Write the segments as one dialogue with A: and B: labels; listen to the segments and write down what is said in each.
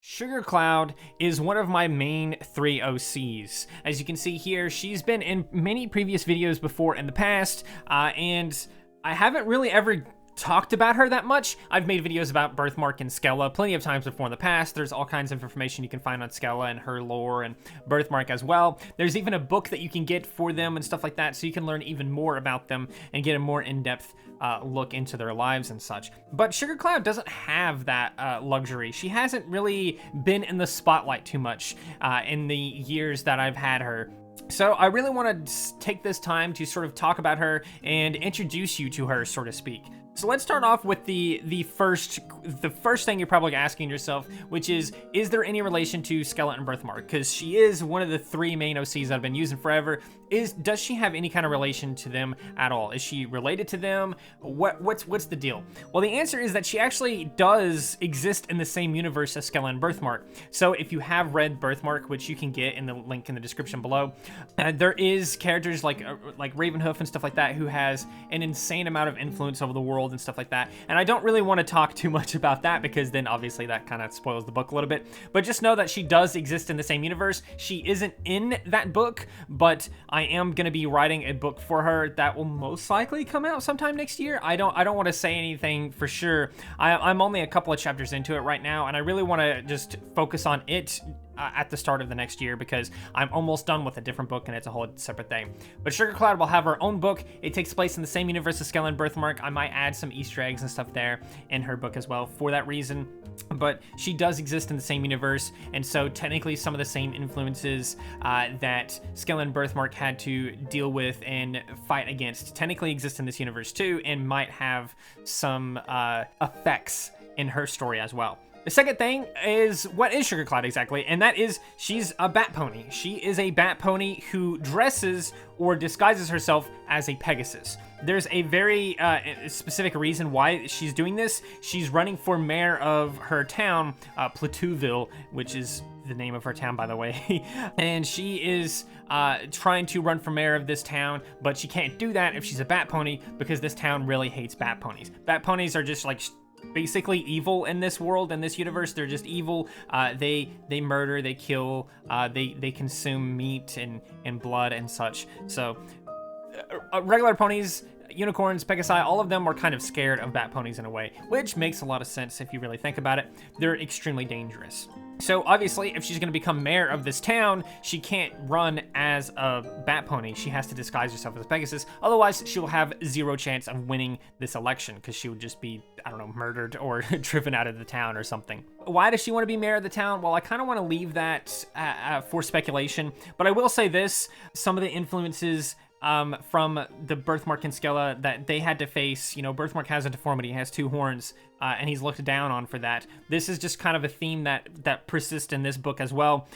A: Sugar Cloud is one of my main 3 OCs. As you can see here, she's been in many previous videos before in the past, and I haven't really ever talked about her that much. I've made videos about Birthmark and Skella plenty of times before in the past. There's all kinds of information you can find on Skella and her lore and Birthmark as well. There's even a book that you can get for them and stuff like that, so you can learn even more about them and get a more in-depth look into their lives and such. But Sugar Cloud doesn't have that luxury. She hasn't really been in the spotlight too much in the years that I've had her. So I really want to take this time to sort of talk about her and introduce you to her, so to speak. So let's start off with the first thing you're probably asking yourself, which is there any relation to Skella and Birthmark? Because she is one of the 3 main OCs that I've been using forever. Does she have any kind of relation to them at all? Is she related to them? What's the deal? Well, the answer is that she actually does exist in the same universe as Skella and Birthmark. So if you have read Birthmark, which you can get in the link in the description below, there is characters like Ravenhoof and stuff like that who has an insane amount of influence over the world and stuff like that. And I don't really want to talk too much about that because then obviously that kind of spoils the book a little bit. But just know that she does exist in the same universe. She isn't in that book, but I am going to be writing a book for her that will most likely come out sometime next year. I don't want to say anything for sure. I'm only a couple of chapters into it right now, and I really want to just focus on it at the start of the next year because I'm almost done with a different book and it's a whole separate thing. But Sugar Cloud will have her own book. It takes place in the same universe as Skella and Birthmark. I might add some Easter eggs and stuff there in her book as well for that reason. But she does exist in the same universe, and so technically some of the same influences that Skella and Birthmark had to deal with and fight against technically exist in this universe too, and might have some effects in her story as well. The second thing is, what is Sugar Cloud exactly? And that is, she's a bat pony. She is a bat pony who dresses or disguises herself as a Pegasus. There's a very specific reason why she's doing this. She's running for mayor of her town, Plateauville, which is the name of her town, by the way. And she is trying to run for mayor of this town, but she can't do that if she's a bat pony because this town really hates bat ponies. Bat ponies are just like basically evil in this world, in this universe. They're just evil. They murder, they kill, they consume meat and blood and such. So regular ponies, unicorns, Pegasi, all of them are kind of scared of bat ponies in a way, which makes a lot of sense if you really think about it. They're extremely dangerous. So obviously, if she's going to become mayor of this town, she can't run as a bat pony. She has to disguise herself as Pegasus. Otherwise, she'll have 0 chance of winning this election because she would just be, I don't know, murdered or driven out of the town or something. Why does she want to be mayor of the town? Well, I kind of want to leave that for speculation. But I will say this, some of the influences from the Birthmark and Skella that they had to face. You know, Birthmark has a deformity, he has 2 horns, and he's looked down on for that. This is just kind of a theme that persists in this book as well.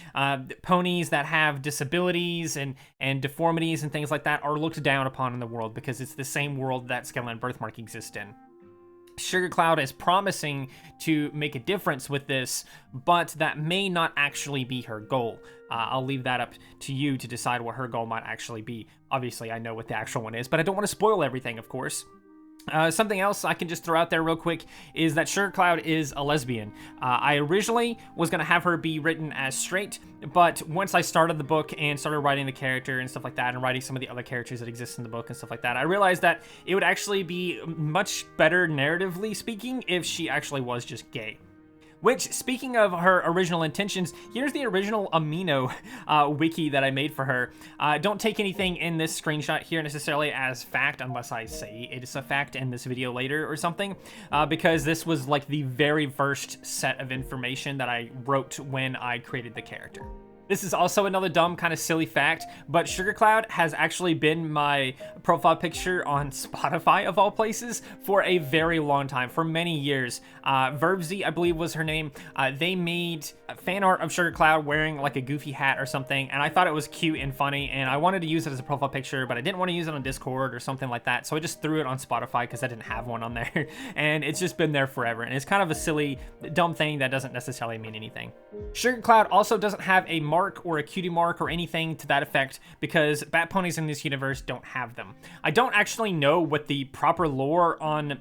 A: Ponies that have disabilities and deformities and things like that are looked down upon in the world because it's the same world that Skella and Birthmark exist in. Sugar Cloud is promising to make a difference with this, but that may not actually be her goal. I'll leave that up to you to decide what her goal might actually be. Obviously, I know what the actual one is, but I don't want to spoil everything, of course. Something else I can just throw out there real quick is that Sugar Cloud is a lesbian. I originally was going to have her be written as straight, but once I started the book and started writing the character and stuff like that and writing some of the other characters that exist in the book and stuff like that, I realized that it would actually be much better narratively speaking if she actually was just gay. Which, speaking of her original intentions, here's the original Amino wiki that I made for her. Don't take anything in this screenshot here necessarily as fact unless I say it is a fact in this video later or something, because this was like the very first set of information that I wrote when I created the character. This is also another dumb kind of silly fact, but Sugar Cloud has actually been my profile picture on Spotify of all places for a very long time, for many years. Verbsy, I believe was her name. They made fan art of Sugar Cloud wearing like a goofy hat or something, and I thought it was cute and funny, and I wanted to use it as a profile picture, but I didn't want to use it on Discord or something like that, so I just threw it on Spotify because I didn't have one on there, and it's just been there forever, and it's kind of a silly, dumb thing that doesn't necessarily mean anything. Sugar Cloud also doesn't have a mark or a cutie mark or anything to that effect because bat ponies in this universe don't have them. I don't actually know what the proper lore on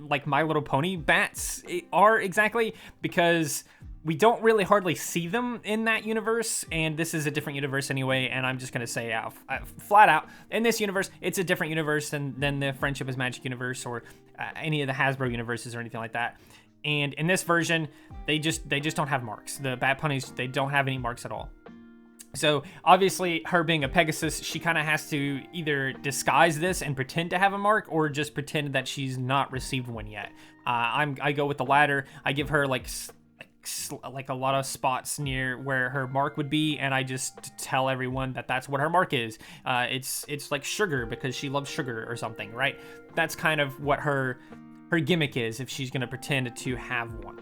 A: like My Little Pony bats are exactly, because we don't really hardly see them in that universe, and this is a different universe anyway, and I'm just going to say flat out, in this universe, it's a different universe than the Friendship is Magic universe or any of the Hasbro universes or anything like that. And in this version, they just don't have marks. The Bat Ponies, they don't have any marks at all. So obviously, her being a Pegasus, she kind of has to either disguise this and pretend to have a mark, or just pretend that she's not received one yet. I go with the latter. I give her like a lot of spots near where her mark would be, and I just tell everyone that that's what her mark is. It's like sugar because she loves sugar or something, right? That's kind of what her gimmick is if she's going to pretend to have one.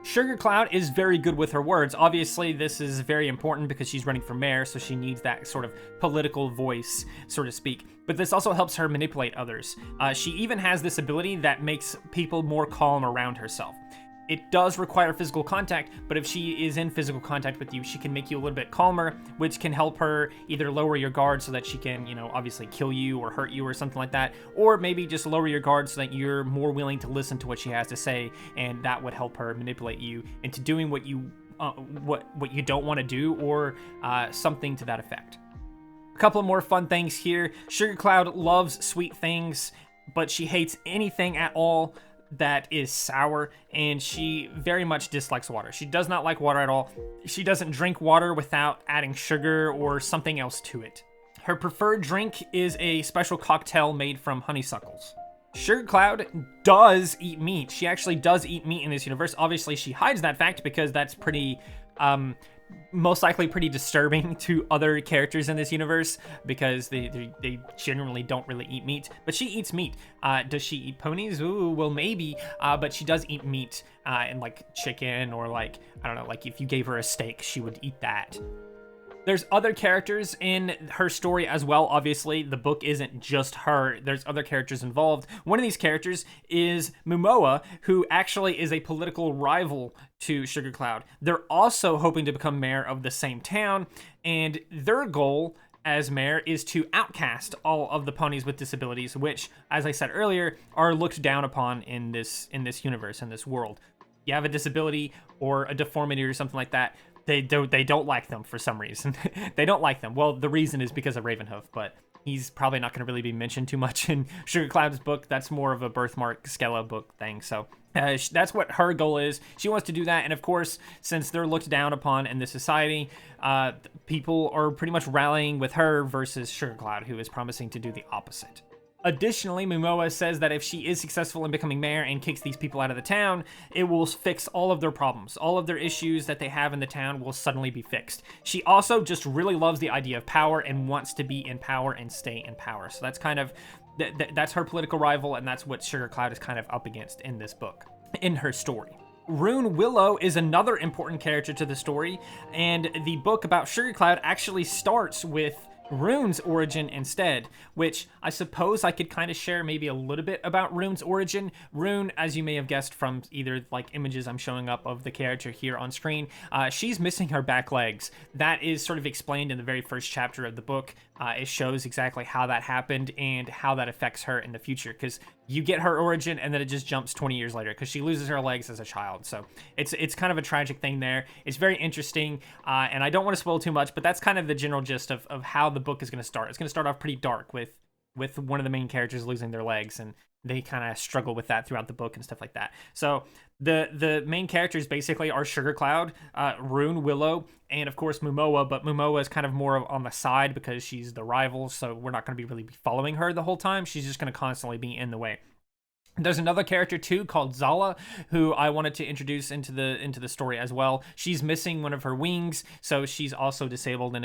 A: Sugar Cloud is very good with her words. Obviously, this is very important because she's running for mayor, so she needs that sort of political voice, so to speak. But this also helps her manipulate others. She even has this ability that makes people more calm around herself. It does require physical contact, but if she is in physical contact with you, she can make you a little bit calmer, which can help her either lower your guard so that she can, obviously kill you or hurt you or something like that, or maybe just lower your guard so that you're more willing to listen to what she has to say, and that would help her manipulate you into doing what you don't want to do, or something to that effect. A couple of more fun things here. Sugar Cloud loves sweet things, but she hates anything at all that is sour, and she very much dislikes water. She does not like water at all. She doesn't drink water without adding sugar or something else to it. Her preferred drink is a special cocktail made from honeysuckles. Sugar Cloud does eat meat. She actually does eat meat in this universe. Obviously, she hides that fact because that's pretty most likely pretty disturbing to other characters in this universe, because they generally don't really eat meat, but she eats meat. Does she eat ponies? Ooh, well, maybe, but she does eat meat, and like chicken, or like, I don't know, like if you gave her a steak, she would eat that. There's other characters in her story as well. Obviously, the book isn't just her. There's other characters involved. One of these characters is Momoa, who actually is a political rival to Sugar Cloud. They're also hoping to become mayor of the same town, and their goal as mayor is to outcast all of the ponies with disabilities, which, as I said earlier, are looked down upon in this universe, in this world. You have a disability or a deformity or something like that, they don't like them for some reason. They don't like them. Well, the reason is because of Ravenhoof, but he's probably not going to really be mentioned too much in Sugar Cloud's book. That's more of a birthmark Skella book thing. So that's what her goal is. She wants to do that. And of course, since they're looked down upon in this society, people are pretty much rallying with her versus Sugar Cloud, who is promising to do the opposite. Additionally, Momoa says that if she is successful in becoming mayor and kicks these people out of the town, it will fix all of their problems. All of their issues that they have in the town will suddenly be fixed. She also just really loves the idea of power and wants to be in power and stay in power. So that's kind of, that's her political rival, and that's what Sugar Cloud is kind of up against in this book, in her story. Rune Willow is another important character to the story, and the book about Sugar Cloud actually starts with Rune's origin instead, which I suppose I could kind of share maybe a little bit about Rune's origin. Rune, as you may have guessed from either like images I'm showing up of the character here on screen, she's missing her back legs. That is sort of explained in the very first chapter of the book. It shows exactly how that happened and how that affects her in the future, because you get her origin and then it just jumps 20 years later because she loses her legs as a child. So it's kind of a tragic thing there. It's very interesting, and I don't want to spoil too much, but that's kind of the general gist of how the book is going to start. It's going to start off pretty dark with one of the main characters losing their legs, and they kind of struggle with that throughout the book and stuff like that. So the main characters basically are Sugar Cloud, Rune, Willow, and of course Momoa, but Momoa is kind of more on the side because she's the rival, so we're not going to be really following her the whole time. She's just going to constantly be in the way. There's another character too called Zala, who I wanted to introduce into the story as well. She's missing one of her wings, so she's also disabled in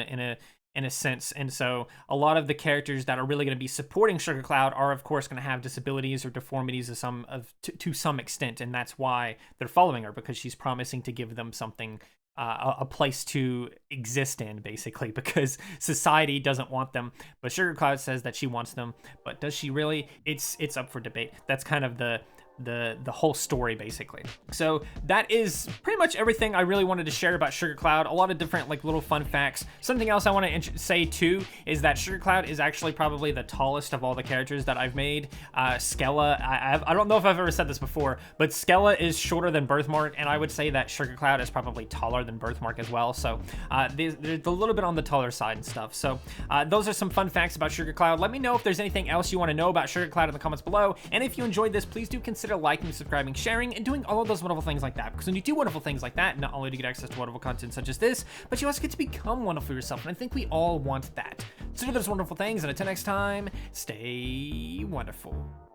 A: a sense. And so a lot of the characters that are really going to be supporting Sugar Cloud are of course going to have disabilities or deformities to some extent, and that's why they're following her, because she's promising to give them something, a place to exist in, basically, because society doesn't want them. But Sugar Cloud says that she wants them, but does she really? It's up for debate. That's kind of the the whole story basically. So that is pretty much everything I really wanted to share about Sugar Cloud. A lot of different like little fun facts. Something else I want to say too is that Sugar Cloud is actually probably the tallest of all the characters that I've made. Skella, I don't know if I've ever said this before, but Skella is shorter than Birthmark, and I would say that Sugar Cloud is probably taller than Birthmark as well. So they're a little bit on the taller side and stuff. So those are some fun facts about Sugar Cloud. Let me know if there's anything else you want to know about Sugar Cloud in the comments below, and if you enjoyed this, please do consider liking, subscribing, sharing, and doing all of those wonderful things like that, because when you do wonderful things like that, not only do you get access to wonderful content such as this, but you also get to become wonderful yourself, and I think we all want that. So do those wonderful things, and until next time, stay wonderful.